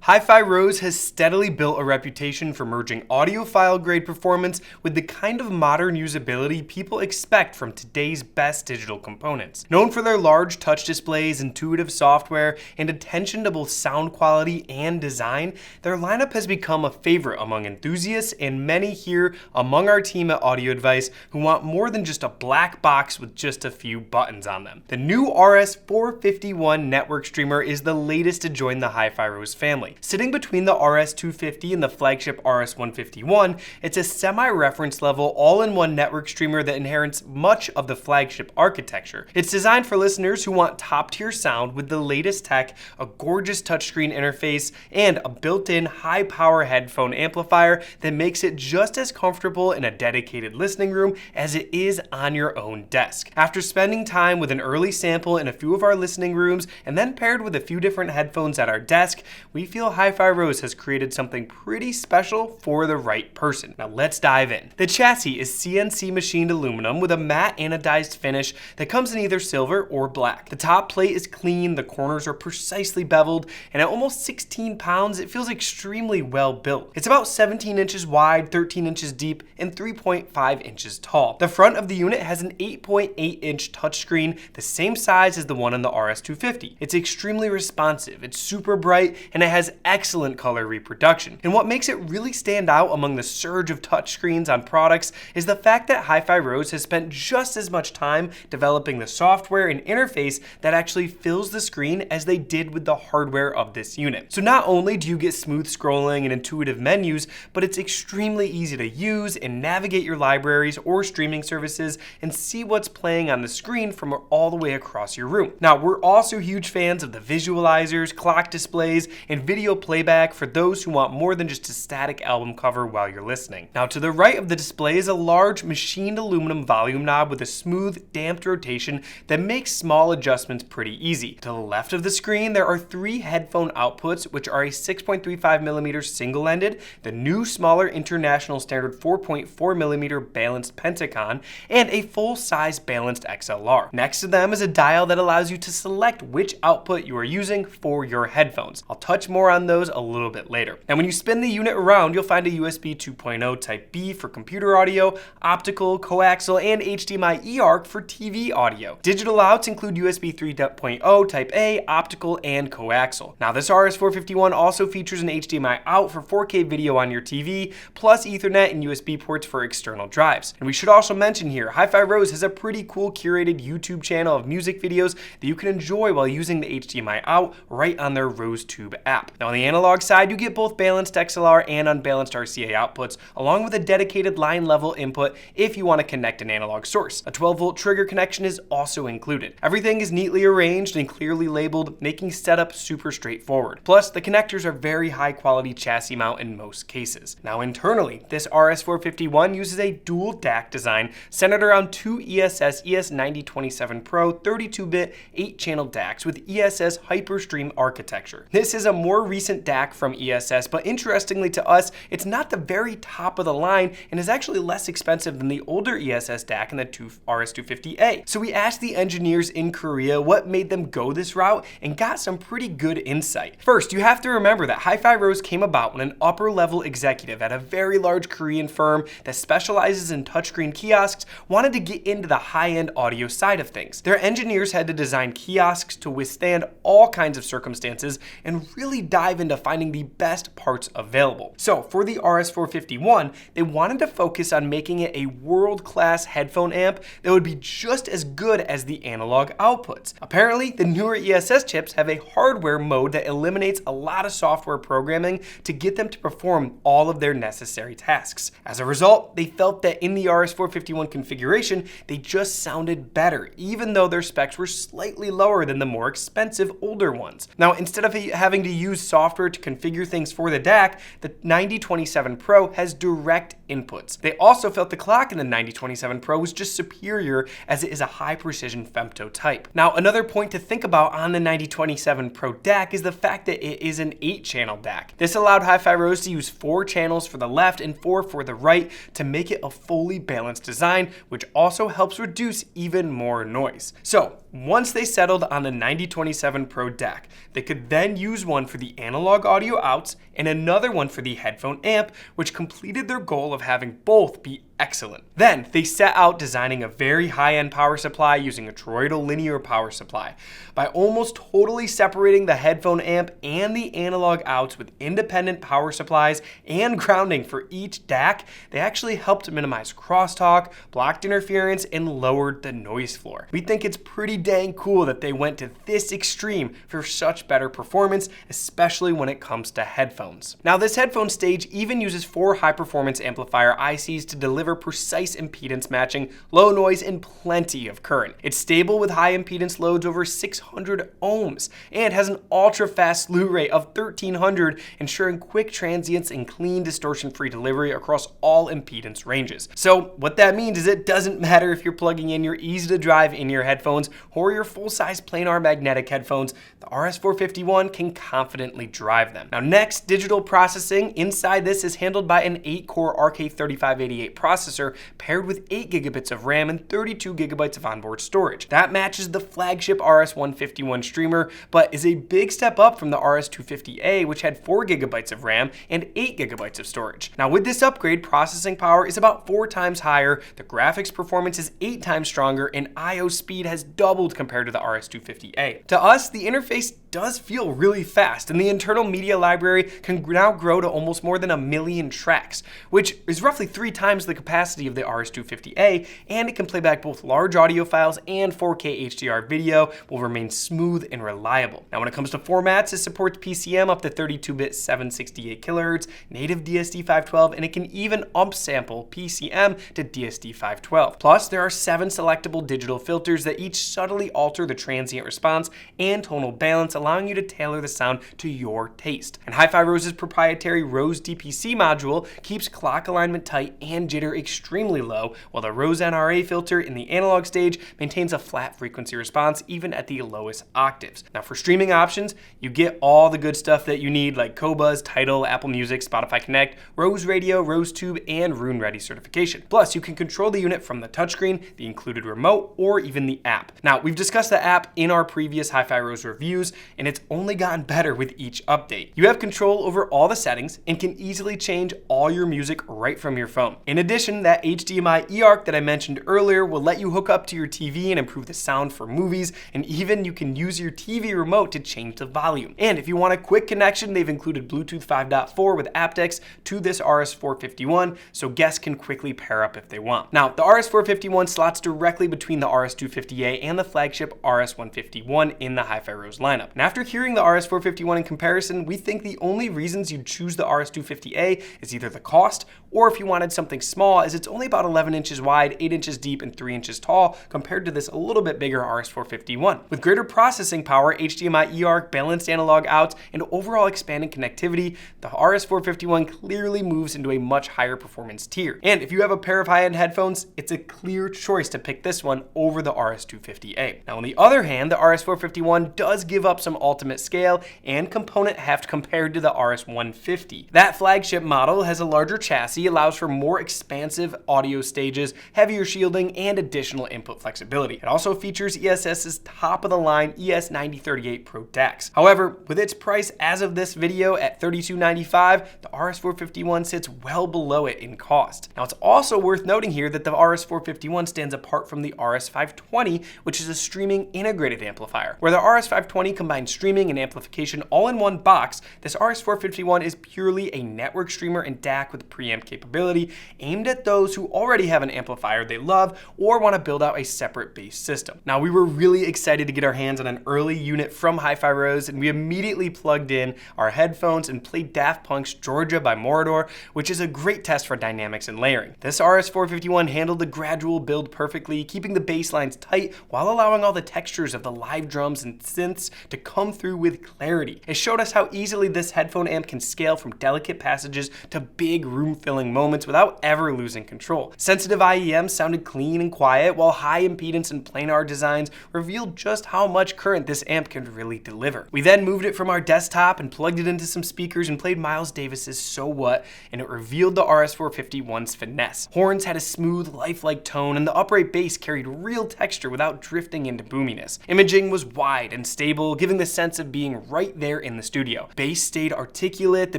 HiFi Rose has steadily built a reputation for merging audiophile-grade performance with the kind of modern usability people expect from today's best digital components. Known for their large touch displays, intuitive software, and attention to both sound quality and design, their lineup has become a favorite among enthusiasts and many here among our team at Audio Advice who want more than just a black box with just a few buttons on them. The new RS451 network streamer is the latest to join the HiFi Rose family. Sitting between the RS250 and the flagship RS151, it's a semi-reference level all-in-one network streamer that inherits much of the flagship architecture. It's designed for listeners who want top-tier sound with the latest tech, a gorgeous touchscreen interface, and a built-in high-power headphone amplifier that makes it just as comfortable in a dedicated listening room as it is on your own desk. After spending time with an early sample in a few of our listening rooms and then paired with a few different headphones at our desk, we feel HiFi Rose has created something pretty special for the right person. Now let's dive in. The chassis is CNC machined aluminum with a matte anodized finish that comes in either silver or black. The top plate is clean, the corners are precisely beveled, and at almost 16 pounds, it feels extremely well built. It's about 17 inches wide, 13 inches deep, and 3.5 inches tall. The front of the unit has an 8.8-inch touchscreen, the same size as the one on the RS250. It's extremely responsive, it's super bright, and it has excellent color reproduction. And what makes it really stand out among the surge of touchscreens on products is the fact that HiFi Rose has spent just as much time developing the software and interface that actually fills the screen as they did with the hardware of this unit. So not only do you get smooth scrolling and intuitive menus, but it's extremely easy to use and navigate your libraries or streaming services and see what's playing on the screen from all the way across your room. Now, we're also huge fans of the visualizers, clock displays, and video playback for those who want more than just a static album cover while you're listening. Now, to the right of the display is a large machined aluminum volume knob with a smooth, damped rotation that makes small adjustments pretty easy. To the left of the screen, there are three headphone outputs, which are a 6.35mm single-ended, the new smaller international standard 4.4mm balanced Pentacon, and a full-size balanced XLR. Next to them is a dial that allows you to select which output you are using for your headphones. I'll touch more on those a little bit later. And when you spin the unit around, you'll find a USB 2.0 Type B for computer audio, optical, coaxial, and HDMI eARC for TV audio. Digital outs include USB 3.0 Type A, optical, and coaxial. Now, this RS451 also features an HDMI out for 4K video on your TV, plus Ethernet and USB ports for external drives. And we should also mention here, HiFi Rose has a pretty cool curated YouTube channel of music videos that you can enjoy while using the HDMI out right on their RoseTube app. Now, on the analog side, you get both balanced XLR and unbalanced RCA outputs, along with a dedicated line level input if you want to connect an analog source. A 12-volt trigger connection is also included. Everything is neatly arranged and clearly labeled, making setup super straightforward. Plus, the connectors are very high quality chassis mount in most cases. Now, internally, this RS451 uses a dual DAC design centered around two ESS ES9027 Pro 32-bit 8-channel DACs with ESS Hyperstream architecture. This is a more recent DAC from ESS, but interestingly to us, it's not the very top of the line and is actually less expensive than the older ESS DAC in the RS250A. So we asked the engineers in Korea what made them go this route and got some pretty good insight. First, you have to remember that HiFi Rose came about when an upper-level executive at a very large Korean firm that specializes in touchscreen kiosks wanted to get into the high-end audio side of things. Their engineers had to design kiosks to withstand all kinds of circumstances and really dive into finding the best parts available. So for the RS451, they wanted to focus on making it a world-class headphone amp that would be just as good as the analog outputs. Apparently, the newer ESS chips have a hardware mode that eliminates a lot of software programming to get them to perform all of their necessary tasks. As a result, they felt that in the RS451 configuration, they just sounded better, even though their specs were slightly lower than the more expensive older ones. Now, instead of having to use software to configure things for the DAC, the 9027 Pro has direct inputs. They also felt the clock in the 9027 Pro was just superior as it is a high precision femto type. Now, another point to think about on the 9027 Pro DAC is the fact that it is an 8-channel DAC. This allowed HiFi Rose to use 4 channels for the left and 4 for the right to make it a fully balanced design, which also helps reduce even more noise. So, once they settled on the 9027 Pro DAC, they could then use one for the analog audio outs and another one for the headphone amp, which completed their goal of having both be excellent. Then they set out designing a very high-end power supply using a toroidal linear power supply. By almost totally separating the headphone amp and the analog outs with independent power supplies and grounding for each DAC, they actually helped minimize crosstalk, blocked interference, and lowered the noise floor. We think it's pretty dang cool that they went to this extreme for such better performance, especially when it comes to headphones. Now, this headphone stage even uses 4 high-performance amplifier ICs to deliver precise impedance matching, low noise, and plenty of current. It's stable with high impedance loads over 600 ohms and has an ultra-fast slew rate of 1300, ensuring quick transients and clean distortion-free delivery across all impedance ranges. So what that means is it doesn't matter if you're plugging in your easy-to-drive in-ear headphones or your full-size planar magnetic headphones, the RS451 can confidently drive them. Now, next, digital processing inside this is handled by an 8-core RK3588 processor paired with 8 gigabits of RAM and 32 gigabytes of onboard storage. That matches the flagship RS151 streamer, but is a big step up from the RS250A, which had 4 gigabytes of RAM and 8 gigabytes of storage. Now, with this upgrade, processing power is about 4 times higher, the graphics performance is 8 times stronger, and I/O speed has doubled compared to the RS250A. To us, the interface does feel really fast, and the internal media library can now grow to almost more than 1 million tracks, which is roughly 3 times the capacity of the RS250A, and it can play back both large audio files and 4K HDR video, will remain smooth and reliable. Now, when it comes to formats, it supports PCM up to 32-bit 768 kHz, native DSD512, and it can even upsample PCM to DSD512. Plus, there are 7 selectable digital filters that each subtly alter the transient response and tonal balance, allowing you to tailor the sound to your taste. And HiFi Rose's proprietary Rose DPC module keeps clock alignment tight and jitter extremely low, while the Rose NRA filter in the analog stage maintains a flat frequency response even at the lowest octaves. Now, for streaming options, you get all the good stuff that you need, like Qobuz, Tidal, Apple Music, Spotify Connect, Rose Radio, RoseTube, and Roon Ready certification. Plus, you can control the unit from the touchscreen, the included remote, or even the app. Now, we've discussed the app in our previous HiFi Rose reviews, and it's only gotten better with each update. You have control over all the settings and can easily change all your music right from your phone. In addition, that HDMI eARC that I mentioned earlier will let you hook up to your TV and improve the sound for movies, and even you can use your TV remote to change the volume. And if you want a quick connection, they've included Bluetooth 5.4 with aptX to this RS451, so guests can quickly pair up if they want. Now, the RS451 slots directly between the RS250A and the flagship RS151 in the HiFi Rose lineup. And after hearing the RS451 in comparison, we think the only reasons you'd choose the RS250A is either the cost, or if you wanted something small, as it's only about 11 inches wide, 8 inches deep, and 3 inches tall, compared to this a little bit bigger RS451. With greater processing power, HDMI eARC, balanced analog outs, and overall expanding connectivity, the RS451 clearly moves into a much higher performance tier. And if you have a pair of high-end headphones, it's a clear choice to pick this one over the RS250A. Now, on the other hand, the RS451 does give up some ultimate scale and component heft compared to the RS150. That flagship model has a larger chassis, allows for more expansive audio stages, heavier shielding, and additional input flexibility. It also features ESS's top-of-the-line ES9038 Pro DACs. However, with its price as of this video at $32.95, the RS451 sits well below it in cost. Now, it's also worth noting here that the RS451 stands apart from the RS520, which is a streaming integrated amplifier. Where the RS520 combines streaming and amplification all in one box, this RS451 is purely a network streamer and DAC with preamp capability, aimed at those who already have an amplifier they love or want to build out a separate bass system. Now, we were really excited to get our hands on an early unit from HiFi Rose, and we immediately plugged in our headphones and played Daft Punk's Georgia by Morador, which is a great test for dynamics and layering. This RS451 handled the gradual build perfectly, keeping the bass lines tight while allowing all the textures of the live drums and synths to come through with clarity. It showed us how easily this headphone amp can scale from delicate passages to big room-filling moments without ever losing control. Sensitive IEM sounded clean and quiet, while high impedance and planar designs revealed just how much current this amp can really deliver. We then moved it from our desktop and plugged it into some speakers and played Miles Davis's So What, and it revealed the RS451's finesse. Horns had a smooth, lifelike tone, and the upright bass carried real texture without drifting into boominess. Imaging was wide and stable, giving the sense of being right there in the studio. Bass stayed articulate, the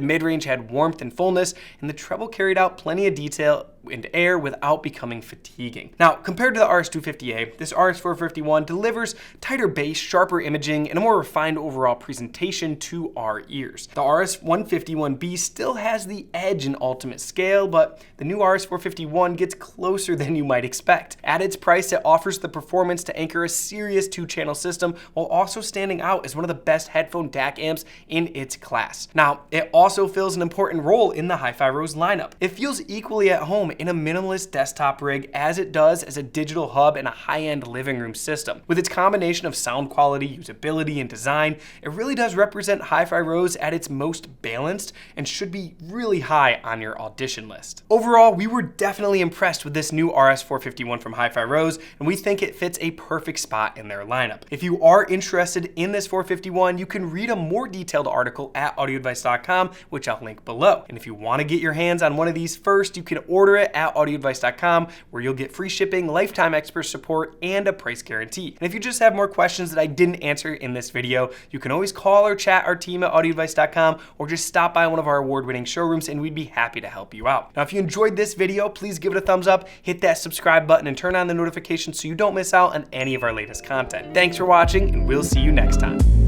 mid-range had warmth and fullness, and the treble carried out plenty of detail and air without becoming fatiguing. Now, compared to the RS250A, this RS451 delivers tighter bass, sharper imaging, and a more refined overall presentation to our ears. The RS151B still has the edge in ultimate scale, but the new RS451 gets closer than you might expect. At its price, it offers the performance to anchor a serious 2-channel system while also standing out as one of the best headphone DAC amps in its class. Now, it also fills an important role in the HiFi Rose lineup. It feels equally at home in a minimalist desktop rig as it does as a digital hub and a high-end living room system. With its combination of sound quality, usability, and design, it really does represent HiFi Rose at its most balanced and should be really high on your audition list. Overall, we were definitely impressed with this new RS451 from HiFi Rose, and we think it fits a perfect spot in their lineup. If you are interested in this 451, you can read a more detailed article at audioadvice.com, which I'll link below. And if you want to get your hands on one of these first, you can order it at audioadvice.com, where you'll get free shipping, lifetime expert support, and a price guarantee. And if you just have more questions that I didn't answer in this video, you can always call or chat our team at audioadvice.com, or just stop by one of our award-winning showrooms and we'd be happy to help you out. Now, if you enjoyed this video, please give it a thumbs up, hit that subscribe button, and turn on the notifications so you don't miss out on any of our latest content. Thanks for watching, and we'll see you next time.